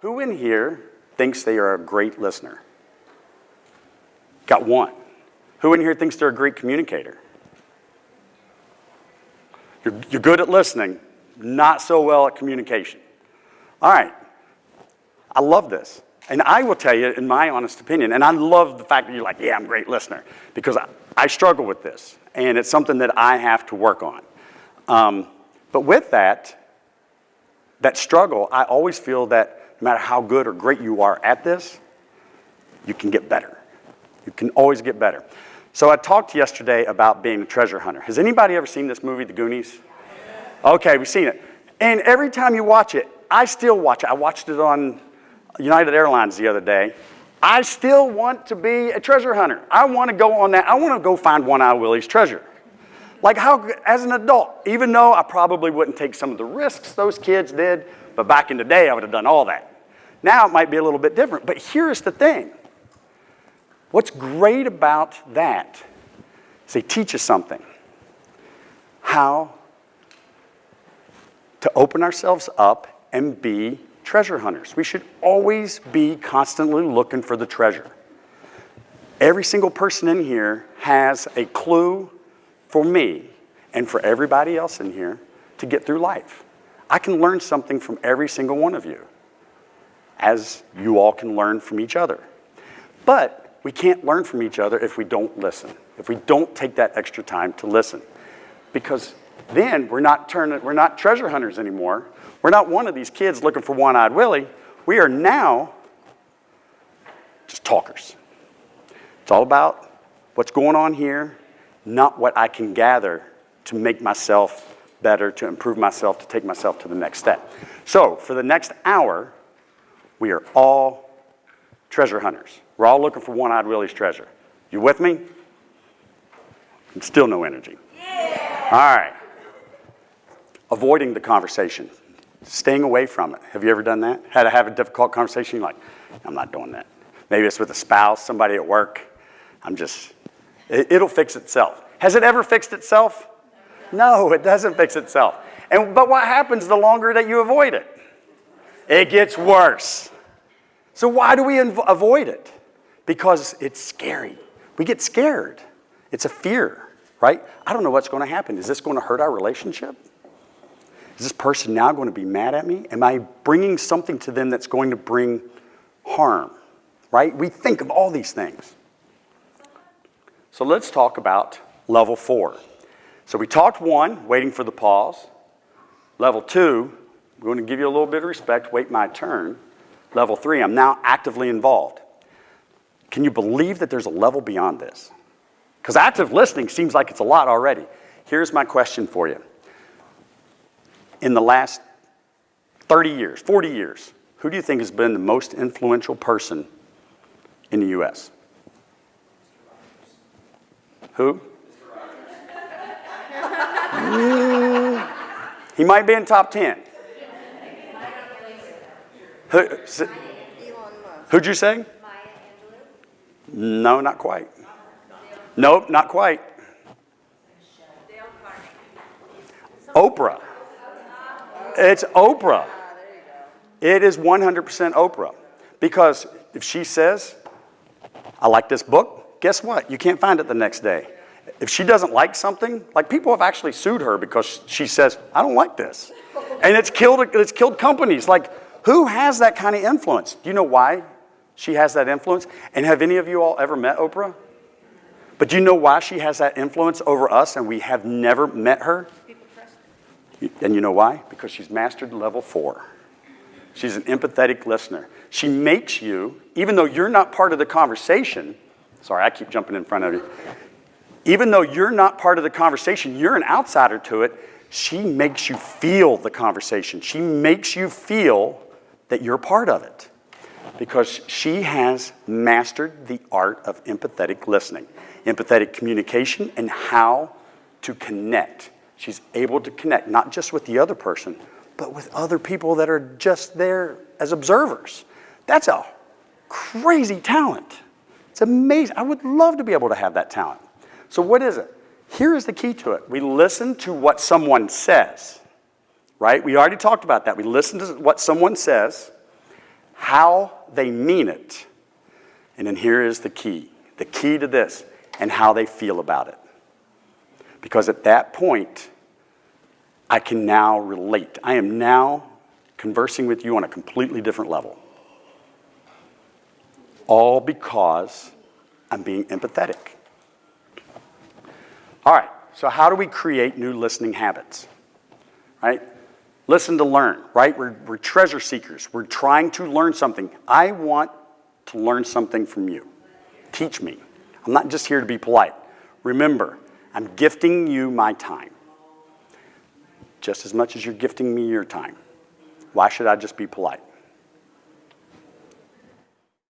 Who in here thinks they are a great listener? Got one. Who in here thinks they're a great communicator? You're good at listening, not so well at communication. All right. I love this. And I will tell you, in my honest opinion, and I love the fact that you're like, yeah, I'm a great listener, because I struggle with this, and it's something that I have to work on. But with that struggle, I always feel that no matter how good or great you are at this, you can get better. You can always get better. So I talked yesterday about being a treasure hunter. Has anybody ever seen this movie, The Goonies? Okay, we've seen it. And every time you watch it, I still watch it. I watched it on United Airlines the other day. I still want to be a treasure hunter. I want to go on that. I want to go find One-Eyed Willie's treasure. Like how, as an adult, even though I probably wouldn't take some of the risks those kids did, but back in the day, I would have done all that. Now it might be a little bit different, but here's the thing. What's great about that is they teach us something. How to open ourselves up and be treasure hunters. We should always be constantly looking for the treasure. Every single person in here has a clue for me and for everybody else in here to get through life. I can learn something from every single one of you, as you all can learn from each other. But we can't learn from each other if we don't listen, if we don't take that extra time to listen. Because then we're not treasure hunters anymore. We're not one of these kids looking for One-Eyed Willie. We are now just talkers. It's all about what's going on here, not what I can gather to make myself better, to improve myself, to take myself to the next step. So for the next hour, we are all treasure hunters. We're all looking for One-Eyed Willie's treasure. You with me? Still no energy. Yeah. All right. Avoiding the conversation. Staying away from it. Have you ever done that? Had to have a difficult conversation? You're like, I'm not doing that. Maybe it's with a spouse, somebody at work. It'll fix itself. Has it ever fixed itself? No, it doesn't fix itself. But what happens the longer that you avoid it? It gets worse. So why do we avoid it? Because it's scary. We get scared. It's a fear, right? I don't know what's going to happen. Is this going to hurt our relationship? Is this person now going to be mad at me? Am I bringing something to them that's going to bring harm, right? We think of all these things. So let's talk about level 4. So we talked 1, waiting for the pause. Level 2, we're going to give you a little bit of respect, wait my turn. Level 3, I'm now actively involved. Can you believe that there's a level beyond this? Because active listening seems like it's a lot already. Here's my question for you. In the last 30 years, 40 years, who do you think has been the most influential person in the U.S.? Who? He might be in top 10. Who'd you say? No, not quite. Nope, not quite. Oprah. It's Oprah. It is 100% Oprah. Because if she says, I like this book, guess what? You can't find it the next day. If she doesn't like something, like people have actually sued her because she says, I don't like this. And it's killed companies. Like, who has that kind of influence? Do you know why she has that influence? And have any of you all ever met Oprah? But do you know why she has that influence over us and we have never met her? And you know why? Because she's mastered level 4. She's an empathetic listener. She makes you, even though you're not part of the conversation, sorry, I keep jumping in front of you. Even though you're not part of the conversation, you're an outsider to it, she makes you feel the conversation. She makes you feel that you're part of it. Because she has mastered the art of empathetic listening, empathetic communication, and how to connect. She's able to connect, not just with the other person, but with other people that are just there as observers. That's a crazy talent. It's amazing. I would love to be able to have that talent. So what is it? Here is the key to it. We listen to what someone says, right? We already talked about that. We listen to what someone says. how they mean it. And then here is the key to this, and how they feel about it. Because at that point, I can now relate. I am now conversing with you on a completely different level. All because I'm being empathetic. All right, so how do we create new listening habits? Right? Listen to learn, right? We're treasure seekers. We're trying to learn something. I want to learn something from you. Teach me. I'm not just here to be polite. Remember, I'm gifting you my time. Just as much as you're gifting me your time. Why should I just be polite?